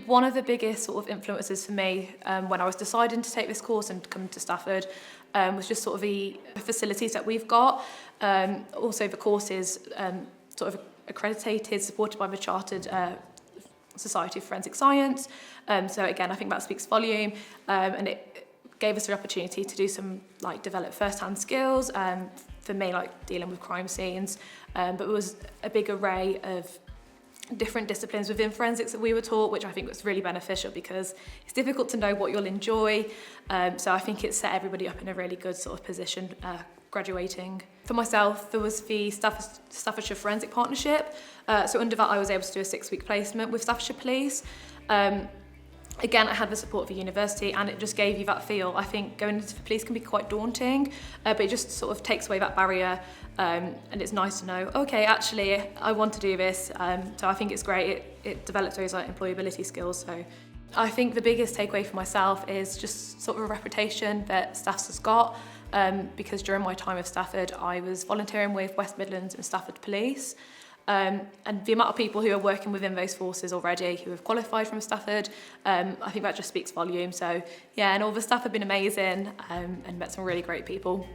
One of the biggest sort of influences for me when I was deciding to take this course and come to Stafford was just sort of the facilities that we've got. Also the course is sort of accredited, supported by the Chartered Society of Forensic Science. So again, I think that speaks volume, and it gave us the opportunity to do some develop first-hand skills. For me, dealing with crime scenes, but it was a big array of different disciplines within forensics that we were taught, which I think was really beneficial because it's difficult to know what you'll enjoy. So I think it set everybody up in a really good sort of position graduating. For myself, there was the Staffordshire Forensic Partnership. So under that, I was able to do a 6-week placement with Staffordshire Police. Again, I had the support of the university, and it just gave you that feel. I think going into the police can be quite daunting, but it just sort of takes away that barrier, and it's nice to know, okay, actually, I want to do this. So I think it's great. It develops those employability skills. So I think the biggest takeaway for myself is just sort of a reputation that Staffs has got, because during my time with Stafford, I was volunteering with West Midlands and Stafford Police. And the amount of people who are working within those forces already, who have qualified from Stafford, I think that just speaks volume. So yeah, and all the staff have been amazing, and met some really great people.